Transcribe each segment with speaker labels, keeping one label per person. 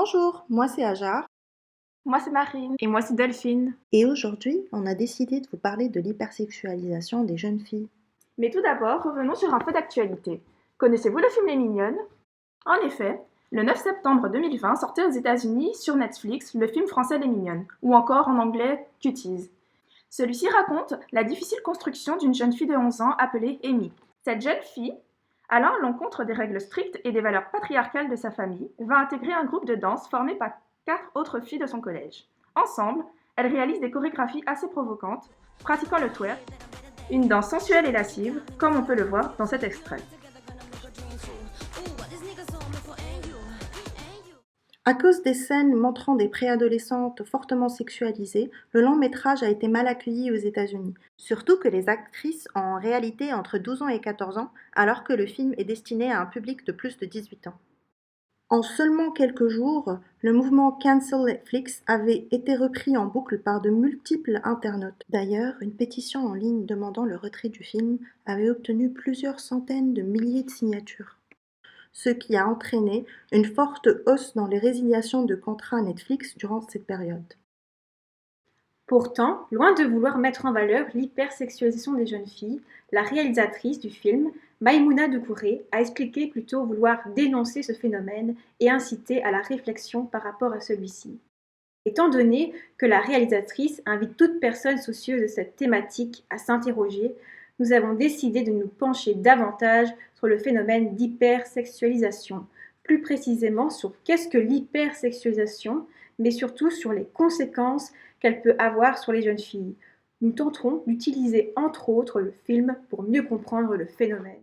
Speaker 1: Bonjour, moi c'est Ajar
Speaker 2: Moi c'est Marine. Et moi c'est Delphine.
Speaker 1: et aujourd'hui on a décidé de vous parler de l'hypersexualisation des jeunes filles.
Speaker 2: Mais tout d'abord, revenons sur un peu d'actualité. Connaissez-vous le film Les Mignonnes? En effet, le 9 septembre 2020 sortait aux États-Unis sur Netflix le film français Les Mignonnes, ou encore en anglais Cuties. Celui-ci raconte la difficile construction d'une jeune fille de 11 ans appelée Amy. Cette jeune fille, allant à l'encontre des règles strictes et des valeurs patriarcales de sa famille, va intégrer un groupe de danse formé par 4 autres filles de son collège. Ensemble, elles réalisent des chorégraphies assez provocantes, pratiquant le twerk, une danse sensuelle et lascive, comme on peut le voir dans cet extrait.
Speaker 1: À cause des scènes montrant des préadolescentes fortement sexualisées, le long métrage a été mal accueilli aux États-Unis. Surtout que les actrices ont en réalité entre 12 ans et 14 ans, alors que le film est destiné à un public de plus de 18 ans. En seulement quelques jours, le mouvement Cancel Netflix avait été repris en boucle par de multiples internautes. D'ailleurs, une pétition en ligne demandant le retrait du film avait obtenu plusieurs centaines de milliers de signatures, ce qui a entraîné une forte hausse dans les résiliations de contrats Netflix durant cette période.
Speaker 3: Pourtant, loin de vouloir mettre en valeur l'hypersexualisation des jeunes filles, la réalisatrice du film, Maïmouna Doucouré, a expliqué plutôt vouloir dénoncer ce phénomène et inciter à la réflexion par rapport à celui-ci. Étant donné que la réalisatrice invite toute personne soucieuse de cette thématique à s'interroger, nous avons décidé de nous pencher davantage sur le phénomène d'hypersexualisation, plus précisément sur qu'est-ce que l'hypersexualisation, mais surtout sur les conséquences qu'elle peut avoir sur les jeunes filles. Nous tenterons d'utiliser entre autres le film pour mieux comprendre le phénomène.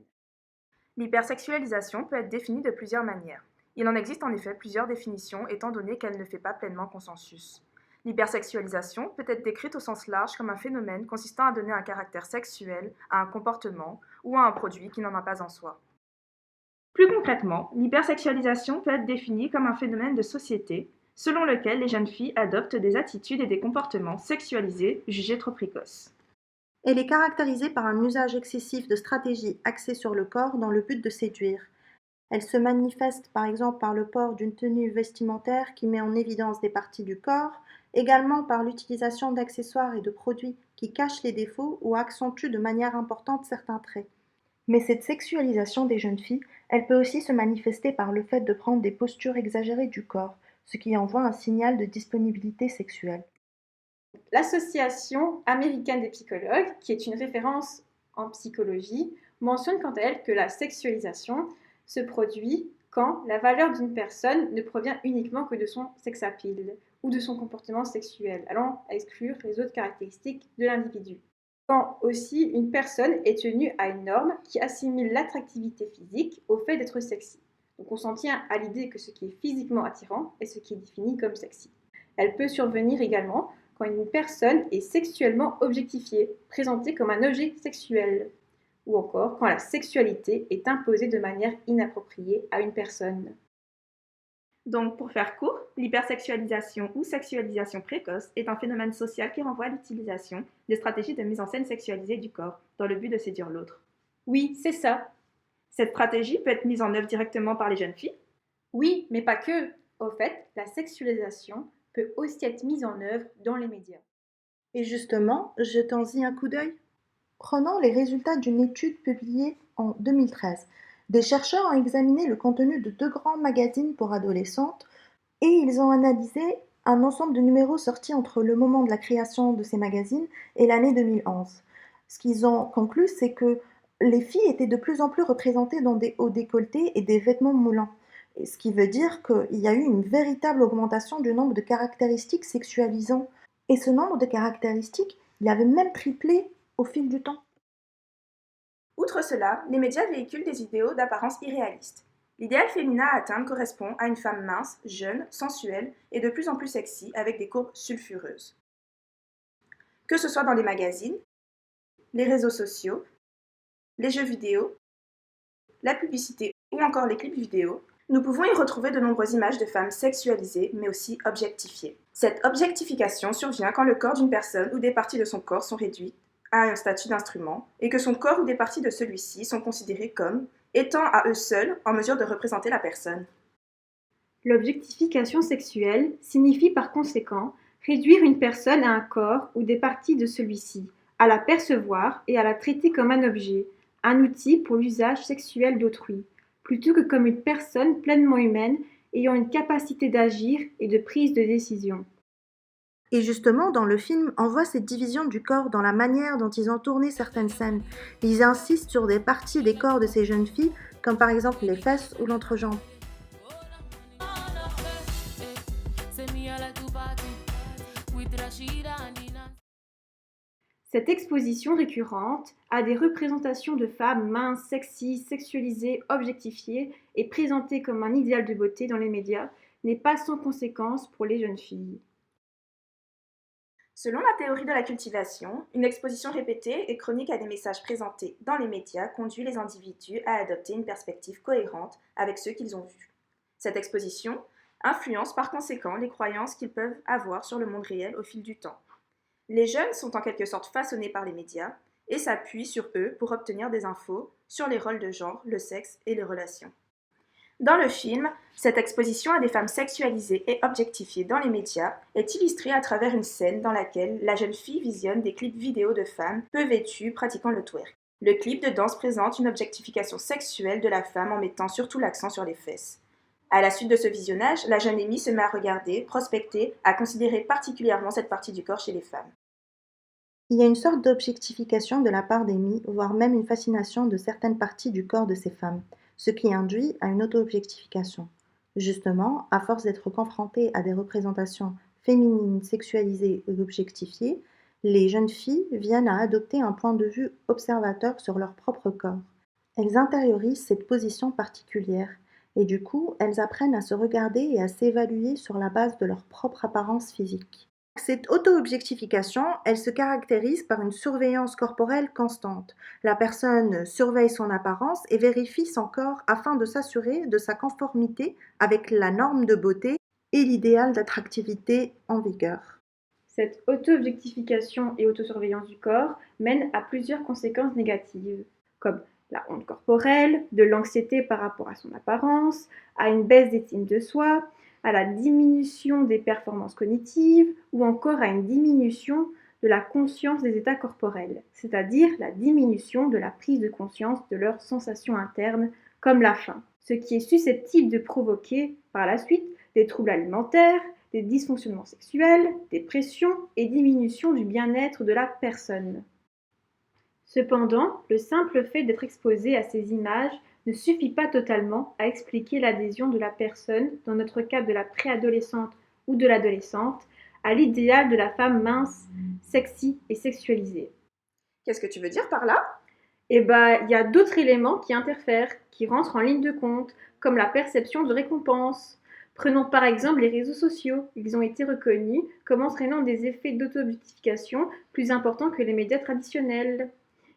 Speaker 2: L'hypersexualisation peut être définie de plusieurs manières. Il en existe en effet plusieurs définitions étant donné qu'elle ne fait pas pleinement consensus. L'hypersexualisation peut être décrite au sens large comme un phénomène consistant à donner un caractère sexuel à un comportement ou à un produit qui n'en a pas en soi. Plus concrètement, l'hypersexualisation peut être définie comme un phénomène de société selon lequel les jeunes filles adoptent des attitudes et des comportements sexualisés jugés trop précoces.
Speaker 1: Elle est caractérisée par un usage excessif de stratégies axées sur le corps dans le but de séduire. Elle se manifeste par exemple par le port d'une tenue vestimentaire qui met en évidence des parties du corps, également par l'utilisation d'accessoires et de produits qui cachent les défauts ou accentuent de manière importante certains traits. Mais cette sexualisation des jeunes filles, elle peut aussi se manifester par le fait de prendre des postures exagérées du corps, ce qui envoie un signal de disponibilité sexuelle.
Speaker 3: L'Association américaine des psychologues, qui est une référence en psychologie, mentionne quant à elle que la sexualisation se produit quand la valeur d'une personne ne provient uniquement que de son sex appeal ou de son comportement sexuel, allant à exclure les autres caractéristiques de l'individu. Quand aussi une personne est tenue à une norme qui assimile l'attractivité physique au fait d'être sexy. Donc on s'en tient à l'idée que ce qui est physiquement attirant est ce qui est défini comme sexy. Elle peut survenir également quand une personne est sexuellement objectifiée, présentée comme un objet sexuel, ou encore quand la sexualité est imposée de manière inappropriée à une personne.
Speaker 2: Donc, pour faire court, l'hypersexualisation ou sexualisation précoce est un phénomène social qui renvoie à l'utilisation des stratégies de mise en scène sexualisée du corps dans le but de séduire l'autre.
Speaker 3: Oui, c'est ça.
Speaker 2: Cette stratégie peut être mise en œuvre directement par les jeunes filles.
Speaker 3: Oui, mais pas que. Au fait, la sexualisation peut aussi être mise en œuvre dans les médias.
Speaker 1: Et justement, jetons-y un coup d'œil. Prenons les résultats d'une étude publiée en 2013. Des chercheurs ont examiné le contenu de 2 grands magazines pour adolescentes et ils ont analysé un ensemble de numéros sortis entre le moment de la création de ces magazines et l'année 2011. Ce qu'ils ont conclu, c'est que les filles étaient de plus en plus représentées dans des hauts décolletés et des vêtements moulants. Et ce qui veut dire qu'il y a eu une véritable augmentation du nombre de caractéristiques sexualisant. Et ce nombre de caractéristiques, il avait même triplé au fil du temps.
Speaker 2: Outre cela, les médias véhiculent des idéaux d'apparence irréalistes. L'idéal féminin à atteindre correspond à une femme mince, jeune, sensuelle et de plus en plus sexy avec des courbes sulfureuses. Que ce soit dans les magazines, les réseaux sociaux, les jeux vidéo, la publicité ou encore les clips vidéo, nous pouvons y retrouver de nombreuses images de femmes sexualisées mais aussi objectifiées. Cette objectification survient quand le corps d'une personne ou des parties de son corps sont réduites à un statut d'instrument et que son corps ou des parties de celui-ci sont considérées comme étant à eux seuls en mesure de représenter la personne.
Speaker 3: L'objectification sexuelle signifie par conséquent réduire une personne à un corps ou des parties de celui-ci, à la percevoir et à la traiter comme un objet, un outil pour l'usage sexuel d'autrui, plutôt que comme une personne pleinement humaine ayant une capacité d'agir et de prise de décision.
Speaker 1: Et justement, dans le film, on voit cette division du corps dans la manière dont ils ont tourné certaines scènes. Ils insistent sur des parties des corps de ces jeunes filles, comme par exemple les fesses ou l'entrejambe.
Speaker 3: Cette exposition récurrente a des représentations de femmes minces, sexy, sexualisées, objectifiées et présentées comme un idéal de beauté dans les médias n'est pas sans conséquence pour les jeunes filles.
Speaker 2: Selon la théorie de la cultivation, une exposition répétée et chronique à des messages présentés dans les médias conduit les individus à adopter une perspective cohérente avec ceux qu'ils ont vus. Cette exposition influence par conséquent les croyances qu'ils peuvent avoir sur le monde réel au fil du temps. Les jeunes sont en quelque sorte façonnés par les médias et s'appuient sur eux pour obtenir des infos sur les rôles de genre, le sexe et les relations. Dans le film, cette exposition à des femmes sexualisées et objectifiées dans les médias est illustrée à travers une scène dans laquelle la jeune fille visionne des clips vidéo de femmes peu vêtues pratiquant le twerk. Le clip de danse présente une objectification sexuelle de la femme en mettant surtout l'accent sur les fesses. À la suite de ce visionnage, la jeune Amy se met à regarder, prospecter, à considérer particulièrement cette partie du corps chez les femmes.
Speaker 1: Il y a une sorte d'objectification de la part d'Amy, voire même une fascination de certaines parties du corps de ces femmes, ce qui induit à une auto-objectification. Justement, à force d'être confrontées à des représentations féminines sexualisées et objectifiées, les jeunes filles viennent à adopter un point de vue observateur sur leur propre corps. Elles intériorisent cette position particulière et du coup, elles apprennent à se regarder et à s'évaluer sur la base de leur propre apparence physique. Cette auto-objectification, elle se caractérise par une surveillance corporelle constante. La personne surveille son apparence et vérifie son corps afin de s'assurer de sa conformité avec la norme de beauté et l'idéal d'attractivité en vigueur.
Speaker 3: Cette auto-objectification et autosurveillance du corps mène à plusieurs conséquences négatives, comme la honte corporelle, de l'anxiété par rapport à son apparence, à une baisse d'estime de soi, à la diminution des performances cognitives ou encore à une diminution de la conscience des états corporels, c'est-à-dire la diminution de la prise de conscience de leurs sensations internes comme la faim, ce qui est susceptible de provoquer par la suite des troubles alimentaires, des dysfonctionnements sexuels, des pressions et diminution du bien-être de la personne. Cependant, le simple fait d'être exposé à ces images ne suffit pas totalement à expliquer l'adhésion de la personne, dans notre cas de la préadolescente ou de l'adolescente, à l'idéal de la femme mince, sexy et sexualisée.
Speaker 2: Qu'est-ce que tu veux dire par là ?
Speaker 3: Il y a d'autres éléments qui interfèrent, qui rentrent en ligne de compte, comme la perception de récompense. Prenons par exemple les réseaux sociaux. Ils ont été reconnus comme entraînant des effets d'auto-objectification plus importants que les médias traditionnels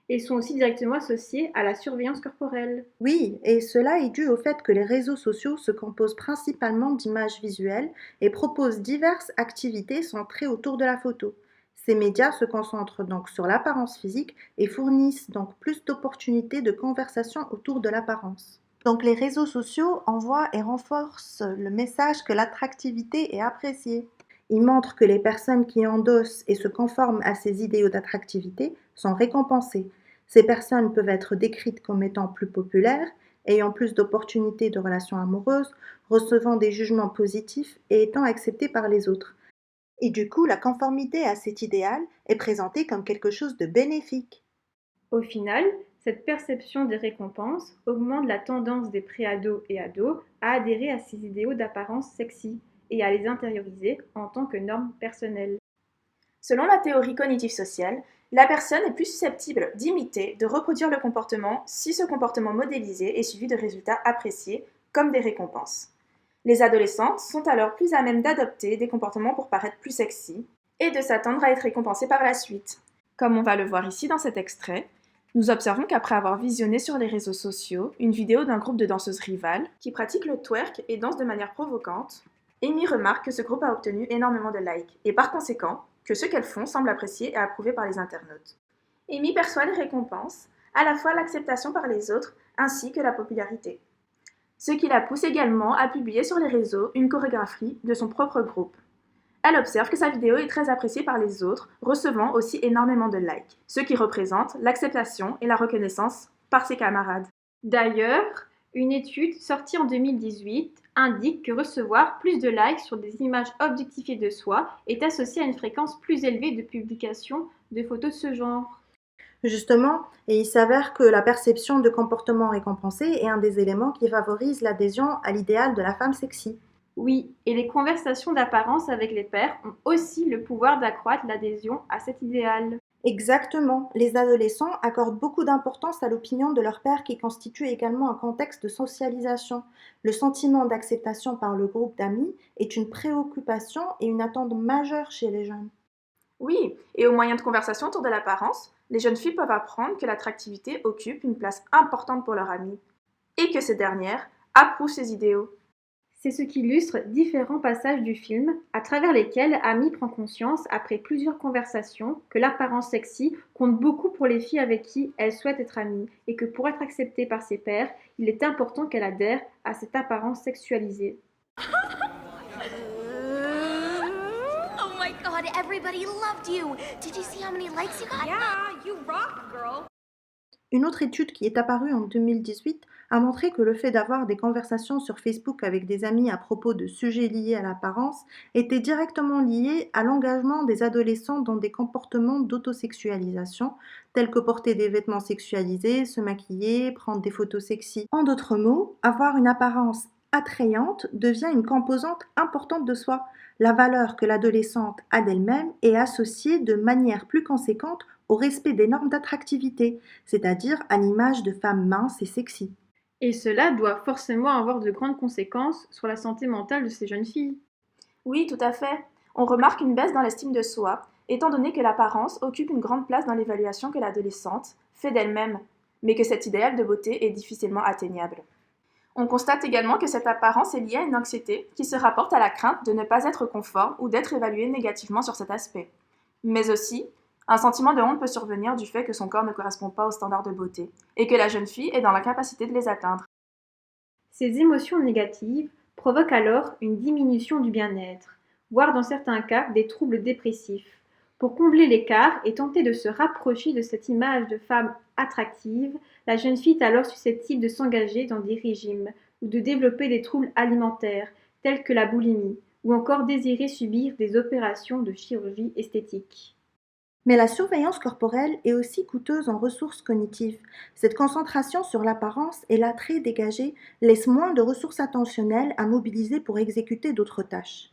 Speaker 3: et sont aussi directement associés à la surveillance corporelle.
Speaker 1: Oui, et cela est dû au fait que les réseaux sociaux se composent principalement d'images visuelles et proposent diverses activités centrées autour de la photo. Ces médias se concentrent donc sur l'apparence physique et fournissent donc plus d'opportunités de conversation autour de l'apparence. Donc les réseaux sociaux envoient et renforcent le message que l'attractivité est appréciée. Ils montrent que les personnes qui endossent et se conforment à ces idéaux d'attractivité sont récompensées. Ces personnes peuvent être décrites comme étant plus populaires, ayant plus d'opportunités de relations amoureuses, recevant des jugements positifs et étant acceptées par les autres. Et du coup, la conformité à cet idéal est présentée comme quelque chose de bénéfique.
Speaker 3: Au final, cette perception des récompenses augmente la tendance des préados et ados à adhérer à ces idéaux d'apparence sexy et à les intérioriser en tant que normes personnelles.
Speaker 2: Selon la théorie cognitive sociale, la personne est plus susceptible d'imiter, de reproduire le comportement si ce comportement modélisé est suivi de résultats appréciés, comme des récompenses. Les adolescentes sont alors plus à même d'adopter des comportements pour paraître plus sexy et de s'attendre à être récompensées par la suite. Comme on va le voir ici dans cet extrait, nous observons qu'après avoir visionné sur les réseaux sociaux une vidéo d'un groupe de danseuses rivales qui pratiquent le twerk et dansent de manière provocante, Amy remarque que ce groupe a obtenu énormément de likes et par conséquent que ce qu'elles font semble apprécié et approuvé par les internautes. Amy perçoit les récompenses, à la fois l'acceptation par les autres ainsi que la popularité. ce qui la pousse également à publier sur les réseaux une chorégraphie de son propre groupe. Elle observe que sa vidéo est très appréciée par les autres, recevant aussi énormément de likes, ce qui représente l'acceptation et la reconnaissance par ses camarades.
Speaker 3: D'ailleurs, une étude sortie en 2018 indique que recevoir plus de likes sur des images objectifiées de soi est associé à une fréquence plus élevée de publication de photos de ce genre.
Speaker 1: Justement, et il s'avère que la perception de comportement récompensé est un des éléments qui favorise l'adhésion à l'idéal de la femme sexy.
Speaker 3: Oui, et les conversations d'apparence avec les pairs ont aussi le pouvoir d'accroître l'adhésion à cet idéal.
Speaker 1: Exactement, les adolescents accordent beaucoup d'importance à l'opinion de leur père qui constitue également un contexte de socialisation. Le sentiment d'acceptation par le groupe d'amis est une préoccupation et une attente majeure chez les jeunes.
Speaker 2: Oui, et au moyen de conversation autour de l'apparence, les jeunes filles peuvent apprendre que l'attractivité occupe une place importante pour leur amie, et que ces dernières approuvent ces idéaux.
Speaker 3: C'est ce qu'illustre différents passages du film, à travers lesquels Amy prend conscience, après plusieurs conversations, que l'apparence sexy compte beaucoup pour les filles avec qui elle souhaite être amie, et que pour être acceptée par ses pairs, il est important qu'elle adhère à cette apparence sexualisée.
Speaker 4: Oh my god, everybody loved you! Did you see how many likes you got?
Speaker 5: Yeah, you rock, girl.
Speaker 1: Une autre étude qui est apparue en 2018 a montré que le fait d'avoir des conversations sur Facebook avec des amis à propos de sujets liés à l'apparence était directement lié à l'engagement des adolescents dans des comportements d'autosexualisation, tels que porter des vêtements sexualisés, se maquiller, prendre des photos sexy. En d'autres mots, avoir une apparence attrayante devient une composante importante de soi. La valeur que l'adolescente a d'elle-même est associée de manière plus conséquente au respect des normes d'attractivité, c'est-à-dire à l'image de femmes minces et sexy.
Speaker 3: Et cela doit forcément avoir de grandes conséquences sur la santé mentale de ces jeunes filles.
Speaker 2: Oui, tout à fait. On remarque une baisse dans l'estime de soi, étant donné que l'apparence occupe une grande place dans l'évaluation que l'adolescente fait d'elle-même, mais que cet idéal de beauté est difficilement atteignable. On constate également que cette apparence est liée à une anxiété qui se rapporte à la crainte de ne pas être conforme ou d'être évaluée négativement sur cet aspect. Mais aussi, un sentiment de honte peut survenir du fait que son corps ne correspond pas aux standards de beauté et que la jeune fille est dans l'incapacité de les atteindre.
Speaker 3: Ces émotions négatives provoquent alors une diminution du bien-être, voire dans certains cas des troubles dépressifs. Pour combler l'écart et tenter de se rapprocher de cette image de femme attractive, la jeune fille est alors susceptible de s'engager dans des régimes ou de développer des troubles alimentaires tels que la boulimie, ou encore désirer subir des opérations de chirurgie esthétique.
Speaker 1: Mais la surveillance corporelle est aussi coûteuse en ressources cognitives. Cette concentration sur l'apparence et l'attrait dégagé laisse moins de ressources attentionnelles à mobiliser pour exécuter d'autres tâches.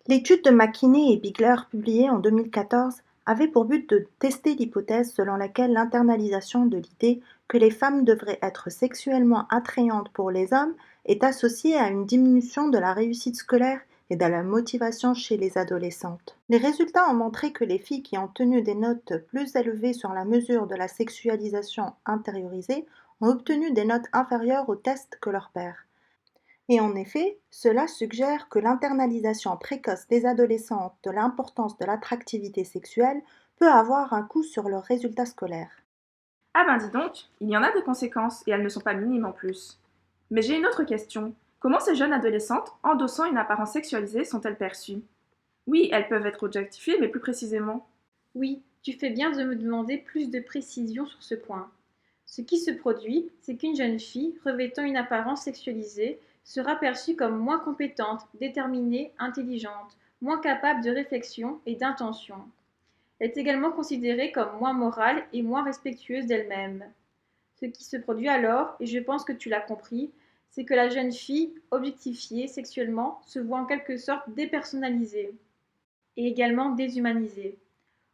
Speaker 1: L'étude de McKinney et Bigler publiée en 2014 avait pour but de tester l'hypothèse selon laquelle l'internalisation de l'idée que les femmes devraient être sexuellement attrayantes pour les hommes est associée à une diminution de la réussite scolaire et de la motivation chez les adolescentes. Les résultats ont montré que les filles qui ont tenu des notes plus élevées sur la mesure de la sexualisation intériorisée ont obtenu des notes inférieures aux tests que leurs pairs. Et en effet, cela suggère que l'internalisation précoce des adolescentes de l'importance de l'attractivité sexuelle peut avoir un coût sur leurs résultats scolaires.
Speaker 2: Ah ben dis donc, il y en a des conséquences et elles ne sont pas minimes en plus. Mais j'ai une autre question. Comment ces jeunes adolescentes, endossant une apparence sexualisée, sont-elles perçues? Oui, elles peuvent être objectifiées, mais plus précisément.
Speaker 3: Oui, tu fais bien de me demander plus de précision sur ce point. Ce qui se produit, c'est qu'une jeune fille revêtant une apparence sexualisée sera perçue comme moins compétente, déterminée, intelligente, moins capable de réflexion et d'intention. Elle est également considérée comme moins morale et moins respectueuse d'elle-même. Ce qui se produit alors, et je pense que tu l'as compris, c'est que la jeune fille, objectifiée sexuellement, se voit en quelque sorte dépersonnalisée et également déshumanisée.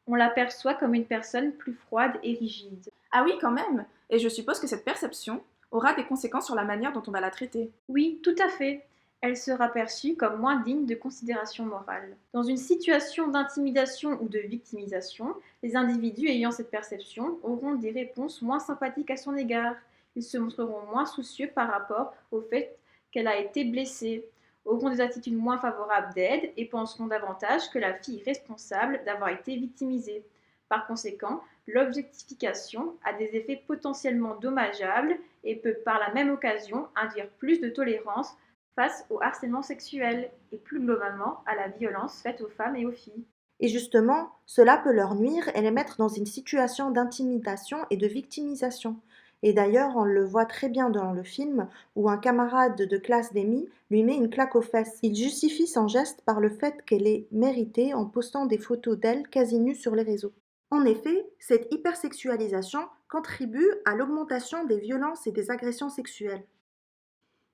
Speaker 3: On la perçoit comme une personne plus froide et rigide.
Speaker 2: Ah oui, quand même. Et je suppose que cette perception aura des conséquences sur la manière dont on va la traiter.
Speaker 3: Oui, tout à fait. Elle sera perçue comme moins digne de considération morale. Dans une situation d'intimidation ou de victimisation, les individus ayant cette perception auront des réponses moins sympathiques à son égard. Ils se montreront moins soucieux par rapport au fait qu'elle a été blessée, auront des attitudes moins favorables d'aide et penseront davantage que la fille est responsable d'avoir été victimisée. Par conséquent, l'objectification a des effets potentiellement dommageables et peut par la même occasion induire plus de tolérance face au harcèlement sexuel et plus globalement à la violence faite aux femmes et aux filles.
Speaker 1: Et justement, cela peut leur nuire et les mettre dans une situation d'intimidation et de victimisation. Et d'ailleurs, on le voit très bien dans le film où un camarade de classe d'Amy lui met une claque aux fesses. Il justifie son geste par le fait qu'elle est méritée en postant des photos d'elle quasi nue sur les réseaux. En effet, cette hypersexualisation contribue à l'augmentation des violences et des agressions sexuelles.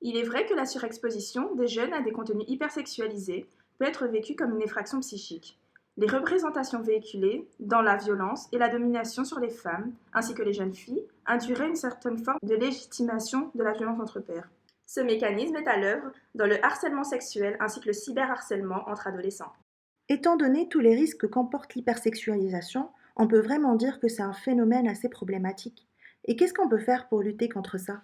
Speaker 2: Il est vrai que la surexposition des jeunes à des contenus hypersexualisés peut être vécue comme une effraction psychique. Les représentations véhiculées dans la violence et la domination sur les femmes, ainsi que les jeunes filles, induiraient une certaine forme de légitimation de la violence entre pairs. Ce mécanisme est à l'œuvre dans le harcèlement sexuel ainsi que le cyberharcèlement entre adolescents.
Speaker 1: Étant donné tous les risques que comporte l'hypersexualisation, on peut vraiment dire que c'est un phénomène assez problématique. Et qu'est-ce qu'on peut faire pour lutter contre ça?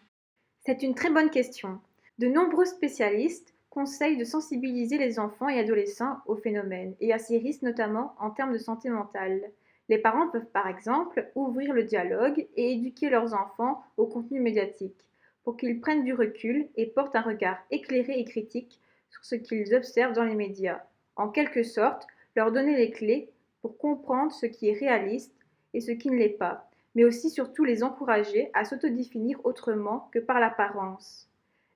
Speaker 3: C'est une très bonne question. De nombreux spécialistes conseillent de sensibiliser les enfants et adolescents au phénomène et à ces risques notamment en termes de santé mentale. Les parents peuvent par exemple ouvrir le dialogue et éduquer leurs enfants au contenu médiatique pour qu'ils prennent du recul et portent un regard éclairé et critique sur ce qu'ils observent dans les médias. En quelque sorte, leur donner les clés pour comprendre ce qui est réaliste et ce qui ne l'est pas, mais aussi surtout les encourager à s'autodéfinir autrement que par l'apparence.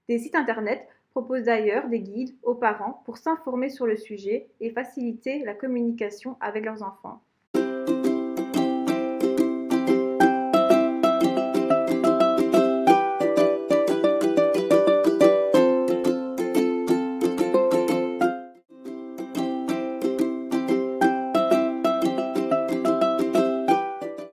Speaker 3: Des sites internet proposent d'ailleurs des guides aux parents pour s'informer sur le sujet et faciliter la communication avec leurs enfants.